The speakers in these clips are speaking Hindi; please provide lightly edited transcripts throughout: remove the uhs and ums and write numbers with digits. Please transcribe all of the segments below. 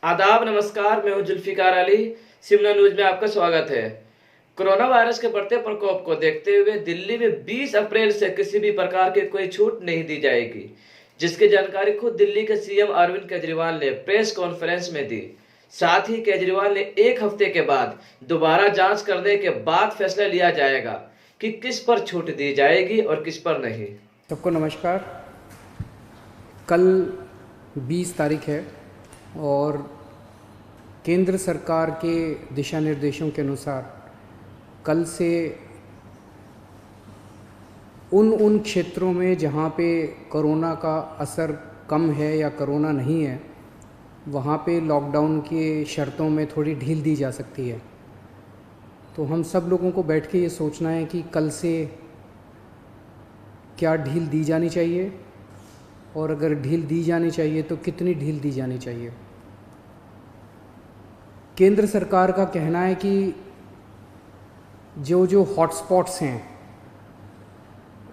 आदाब नमस्कार, मैं हूं जुल्फिकार अली। सिमना न्यूज में आपका स्वागत है। कोरोना वायरस के बढ़ते प्रकोप को देखते हुए दिल्ली में 20 अप्रैल से किसी भी प्रकार की कोई छूट नहीं दी जाएगी, जिसकी जानकारी खुद दिल्ली के सीएम अरविंद केजरीवाल ने प्रेस कॉन्फ्रेंस में दी। साथ ही केजरीवाल ने एक हफ्ते के बाद दोबारा जांच करने के बाद फैसला लिया जाएगा कि किस पर छूट दी जाएगी और किस पर नहीं। सबको नमस्कार। कल 20 तारीख है और केंद्र सरकार के दिशा निर्देशों के अनुसार कल से उन क्षेत्रों में जहाँ पे कोरोना का असर कम है या कोरोना नहीं है, वहाँ पे लॉकडाउन के शर्तों में थोड़ी ढील दी जा सकती है। तो हम सब लोगों को बैठ के ये सोचना है कि कल से क्या ढील दी जानी चाहिए और अगर ढील दी जानी चाहिए तो कितनी ढील दी जानी चाहिए। केंद्र सरकार का कहना है कि जो जो हॉटस्पॉट्स हैं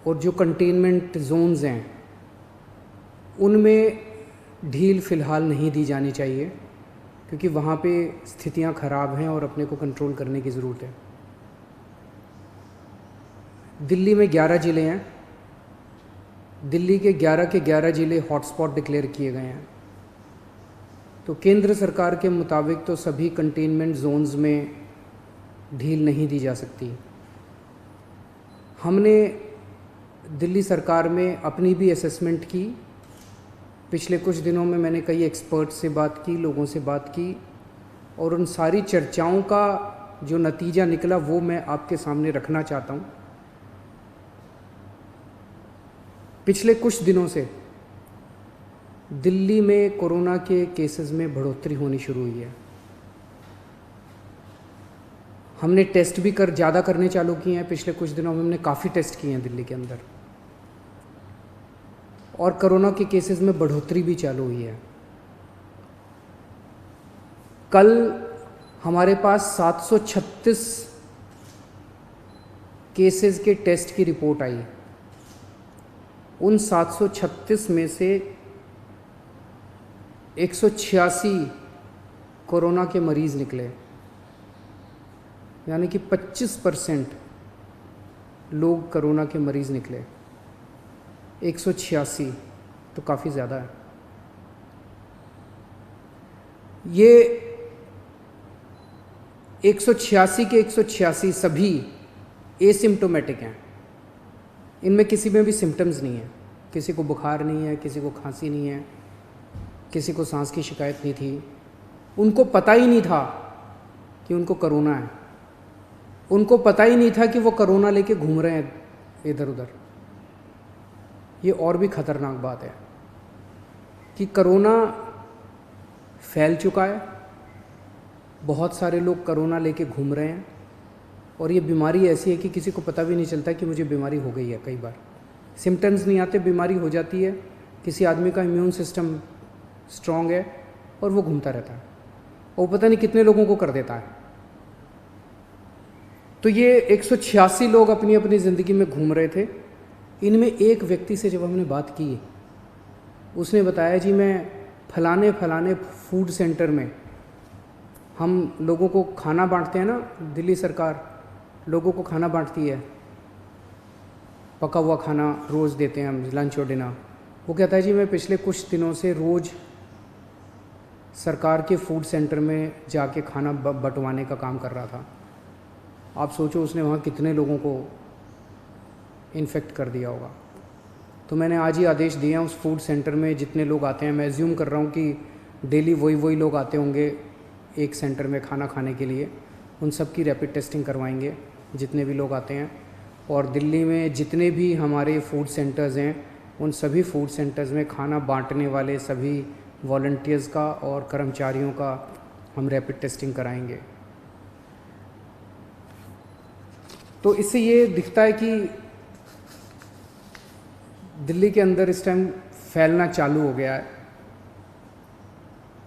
और जो कंटेनमेंट जोन्स हैं उनमें ढील फ़िलहाल नहीं दी जानी चाहिए, क्योंकि वहाँ पे स्थितियाँ ख़राब हैं और अपने को कंट्रोल करने की ज़रूरत है। दिल्ली में 11 ज़िले हैं। दिल्ली के 11 ज़िले हॉटस्पॉट डिक्लेयर किए गए हैं। तो केंद्र सरकार के मुताबिक तो सभी कंटेनमेंट जोन्स में ढील नहीं दी जा सकती। हमने दिल्ली सरकार में अपनी भी असेसमेंट की। पिछले कुछ दिनों में मैंने कई एक्सपर्ट से बात की, लोगों से बात की, और उन सारी चर्चाओं का जो नतीजा निकला वो मैं आपके सामने रखना चाहता हूँ। पिछले कुछ दिनों से दिल्ली में कोरोना के केसेस में बढ़ोतरी होनी शुरू हुई है। हमने टेस्ट भी ज़्यादा करने चालू किए हैं। पिछले कुछ दिनों में हमने काफ़ी टेस्ट किए हैं दिल्ली के अंदर, और कोरोना के केसेस में बढ़ोतरी भी चालू हुई है। कल हमारे पास 736 केसेस के टेस्ट की रिपोर्ट आई। उन 736 में से 186 कोरोना के मरीज़ निकले, यानी कि 25% लोग कोरोना के मरीज़ निकले। 186 तो काफ़ी ज़्यादा है। ये 186 के 186 सभी एसिम्प्टोमेटिक हैं। इनमें किसी में भी सिम्टम्स नहीं है। किसी को बुखार नहीं है, किसी को खांसी नहीं है, किसी को सांस की शिकायत नहीं थी। उनको पता ही नहीं था कि उनको कोरोना है। उनको पता ही नहीं था कि वो कोरोना लेके घूम रहे हैं इधर उधर। ये और भी ख़तरनाक बात है कि कोरोना फैल चुका है। बहुत सारे लोग कोरोना लेके घूम रहे हैं, और ये बीमारी ऐसी है कि किसी को पता भी नहीं चलता कि मुझे बीमारी हो गई है। कई बार सिम्टम्स नहीं आते, बीमारी हो जाती है। किसी आदमी का इम्यून सिस्टम स्ट्रॉन्ग है और वो घूमता रहता है, और पता नहीं कितने लोगों को कर देता है। तो ये 186 लोग अपनी अपनी ज़िंदगी में घूम रहे थे। इनमें एक व्यक्ति से जब हमने बात की, उसने बताया जी मैं फलाने फलाने फूड सेंटर में, हम लोगों को खाना बांटते हैं ना, दिल्ली सरकार लोगों को खाना बांटती है, पका हुआ खाना रोज़ देते हैं हम, लंच और डिनर। वो कहता है जी मैं पिछले कुछ दिनों से रोज़ सरकार के फूड सेंटर में जाके खाना बंटवाने का काम कर रहा था। आप सोचो उसने वहाँ कितने लोगों को इन्फेक्ट कर दिया होगा। तो मैंने आज ही आदेश दिए हैं उस फूड सेंटर में जितने लोग आते हैं, मैं एज्यूम कर रहा हूँ कि डेली वही लोग आते होंगे एक सेंटर में खाना खाने के लिए, उन सब की रैपिड टेस्टिंग करवाएंगे जितने भी लोग आते हैं। और दिल्ली में जितने भी हमारे फूड सेंटर्स हैं, उन सभी फूड सेंटर्स में खाना बांटने वाले सभी वॉलंटियर्स का और कर्मचारियों का हम रैपिड टेस्टिंग कराएंगे। तो इससे ये दिखता है कि दिल्ली के अंदर इस टाइम फैलना चालू हो गया है।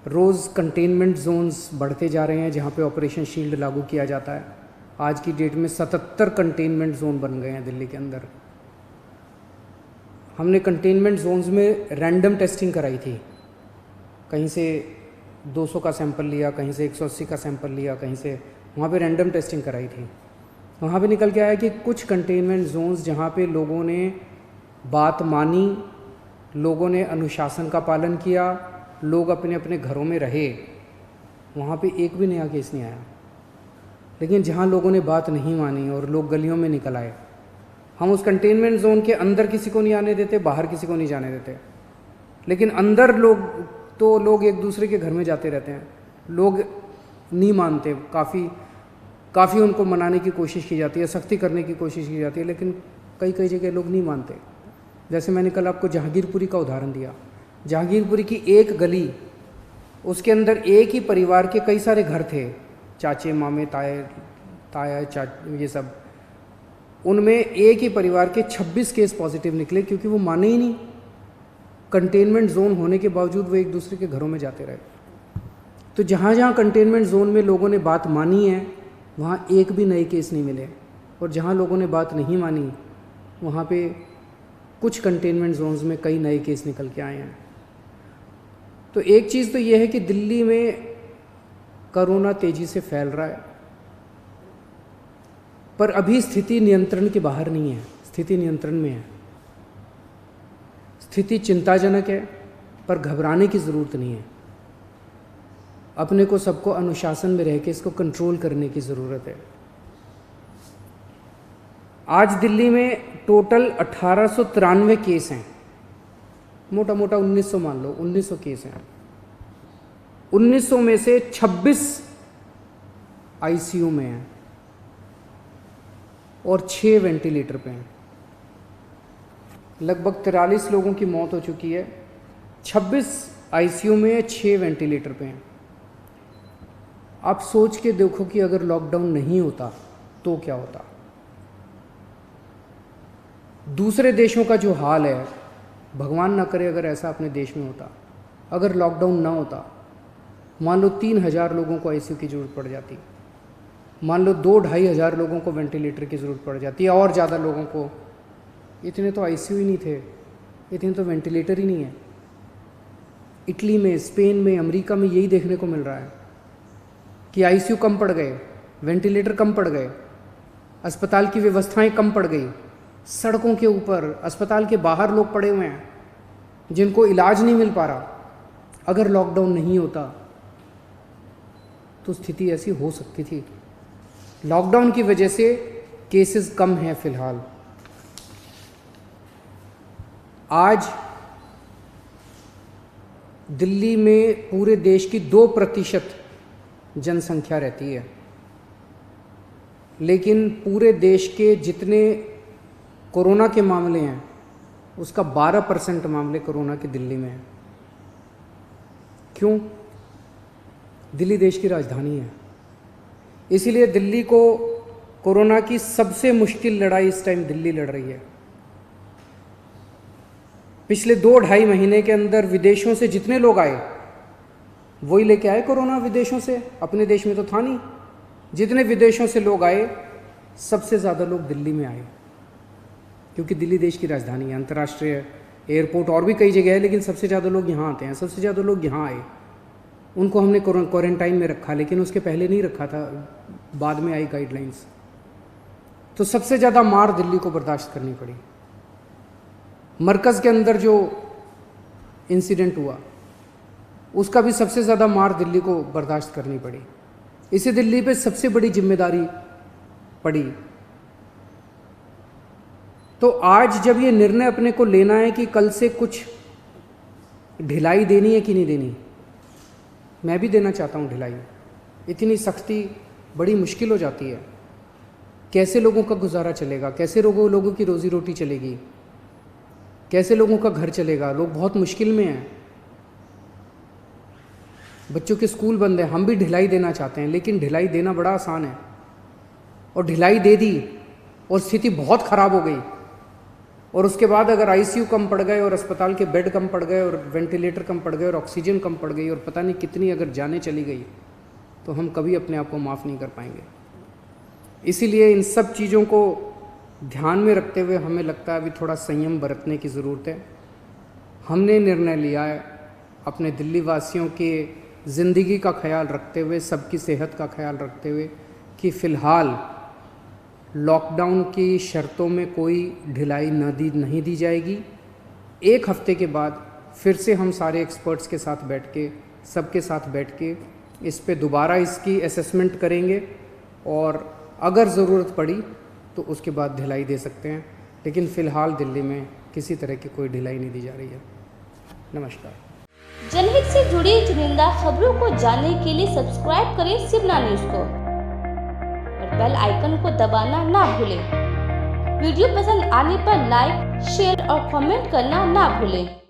रोज़ कंटेनमेंट जोन्स बढ़ते जा रहे हैं जहाँ पे ऑपरेशन शील्ड लागू किया जाता है। आज की डेट में 77 कंटेनमेंट जोन बन गए हैं दिल्ली के अंदर। हमने कंटेनमेंट जोन्स में रैंडम टेस्टिंग कराई थी, कहीं से 200 का सैंपल लिया, कहीं से 180 का सैंपल लिया, कहीं से, वहाँ पे रैंडम टेस्टिंग कराई थी। वहाँ पे निकल के आया कि कुछ कंटेनमेंट जोन्स जहाँ पे लोगों ने बात मानी, लोगों ने अनुशासन का पालन किया, लोग अपने अपने घरों में रहे, वहाँ पे एक भी नया केस नहीं आया। लेकिन जहाँ लोगों ने बात नहीं मानी और लोग गलियों में निकल आए, हम उस कंटेनमेंट जोन के अंदर किसी को नहीं आने देते, बाहर किसी को नहीं जाने देते, लेकिन अंदर लोग एक दूसरे के घर में जाते रहते हैं। लोग नहीं मानते, काफ़ी उनको मनाने की कोशिश की जाती है, सख्ती करने की कोशिश की जाती है, लेकिन कई जगह लोग नहीं मानते। जैसे मैंने कल आपको जहांगीरपुरी का उदाहरण दिया। जहांगीरपुरी की एक गली, उसके अंदर एक ही परिवार के कई सारे घर थे, चाचे मामे ताया ये सब, उनमें एक ही परिवार के 26 केस पॉजिटिव निकले, क्योंकि वो माने ही नहीं। कंटेनमेंट जोन होने के बावजूद वो एक दूसरे के घरों में जाते रहे। तो जहाँ जहाँ कंटेनमेंट जोन में लोगों ने बात मानी है, वहाँ एक भी नए केस नहीं मिले, और जहाँ लोगों ने बात नहीं मानी, वहाँ पे कुछ कंटेनमेंट जोन्स में कई नए केस निकल के आए हैं। तो एक चीज़ तो ये है कि दिल्ली में कोरोना तेज़ी से फैल रहा है, पर अभी स्थिति नियंत्रण के बाहर नहीं है, स्थिति नियंत्रण में है। स्थिति चिंताजनक है, पर घबराने की ज़रूरत नहीं है। अपने को सबको अनुशासन में रह के इसको कंट्रोल करने की ज़रूरत है। आज दिल्ली में टोटल 1893 केस हैं, मोटा मोटा 1900 मान लो, 1900 केस हैं। 1900 में से 26 आईसीयू में हैं और 6 वेंटिलेटर पे हैं। लगभग 43 लोगों की मौत हो चुकी है। 26 आईसीयू में है, 6 वेंटिलेटर पे हैं। आप सोच के देखो कि अगर लॉकडाउन नहीं होता तो क्या होता। दूसरे देशों का जो हाल है, भगवान ना करे अगर ऐसा अपने देश में होता, अगर लॉकडाउन ना होता, मान लो 3000 लोगों को आईसीयू की ज़रूरत पड़ जाती, मान लो 2-2.5 हज़ार लोगों को वेंटिलेटर की ज़रूरत पड़ जाती है, और ज़्यादा लोगों को। इतने तो आईसीयू ही नहीं थे, इतने तो वेंटिलेटर ही नहीं है। इटली में, स्पेन में, अमेरिका में यही देखने को मिल रहा है कि आईसीयू कम पड़ गए, वेंटिलेटर कम पड़ गए, अस्पताल की व्यवस्थाएं कम पड़ गई। सड़कों के ऊपर, अस्पताल के बाहर लोग पड़े हुए हैं जिनको इलाज नहीं मिल पा रहा। अगर लॉकडाउन नहीं होता तो स्थिति ऐसी हो सकती थी। लॉकडाउन की वजह से केसेस कम हैं फिलहाल। आज दिल्ली में पूरे देश की 2% जनसंख्या रहती है, लेकिन पूरे देश के जितने कोरोना के मामले हैं उसका 12% मामले कोरोना के दिल्ली में हैं। क्यों? दिल्ली देश की राजधानी है, इसीलिए दिल्ली को कोरोना की सबसे मुश्किल लड़ाई इस टाइम दिल्ली लड़ रही है। पिछले 2-2.5 महीने के अंदर विदेशों से जितने लोग आए वही लेके आए कोरोना विदेशों से, अपने देश में तो था नहीं। जितने विदेशों से लोग आए, सबसे ज़्यादा लोग दिल्ली में आए, क्योंकि दिल्ली देश की राजधानी है, अंतर्राष्ट्रीय एयरपोर्ट और भी कई जगह है, लेकिन सबसे ज़्यादा लोग यहाँ आते हैं। सबसे ज़्यादा लोग यहाँ आए, उनको हमने क्वारंटाइन में रखा, लेकिन उसके पहले नहीं रखा था, बाद में आई गाइडलाइंस। तो सबसे ज़्यादा मार दिल्ली को बर्दाश्त करनी पड़ी। मरकज़ के अंदर जो इंसिडेंट हुआ उसका भी सबसे ज़्यादा मार दिल्ली को बर्दाश्त करनी पड़ी। इसे दिल्ली पे सबसे बड़ी जिम्मेदारी पड़ी। तो आज जब ये निर्णय अपने को लेना है कि कल से कुछ ढिलाई देनी है कि नहीं देनी, मैं भी देना चाहता हूँ ढिलाई। इतनी सख्ती बड़ी मुश्किल हो जाती है। कैसे लोगों का गुजारा चलेगा, कैसे लोगों की रोज़ी रोटी चलेगी, कैसे लोगों का घर चलेगा। लोग बहुत मुश्किल में हैं, बच्चों के स्कूल बंद हैं। हम भी ढिलाई देना चाहते हैं, लेकिन ढिलाई देना बड़ा आसान है, और ढिलाई दे दी और स्थिति बहुत ख़राब हो गई, और उसके बाद अगर आईसीयू कम पड़ गए और अस्पताल के बेड कम पड़ गए और वेंटिलेटर कम पड़ गए और ऑक्सीजन कम पड़ गई और पता नहीं कितनी अगर जानें चली गई, तो हम कभी अपने आप को माफ़ नहीं कर पाएंगे। इसीलिए इन सब चीज़ों को ध्यान में रखते हुए हमें लगता है अभी थोड़ा संयम बरतने की ज़रूरत है। हमने निर्णय लिया है अपने दिल्ली वासियों के ज़िंदगी का ख्याल रखते हुए, सबकी सेहत का ख्याल रखते हुए कि फ़िलहाल लॉकडाउन की शर्तों में कोई ढिलाई नहीं दी जाएगी। एक हफ्ते के बाद फिर से हम सारे एक्सपर्ट्स के साथ बैठ के, सबके साथ बैठ के इस पे दोबारा इसकी असेसमेंट करेंगे और अगर ज़रूरत पड़ी तो उसके बाद ढिलाई दे सकते हैं, लेकिन फ़िलहाल दिल्ली में किसी तरह की कोई ढिलाई नहीं दी जा रही है। नमस्कार। जनहित से जुड़ी चुनिंदा खबरों को जानने के लिए सब्सक्राइब करें शिवना न्यूज़ को और बेल आइकन को दबाना ना भूलें। वीडियो पसंद आने पर लाइक, शेयर और कमेंट करना ना भूलें।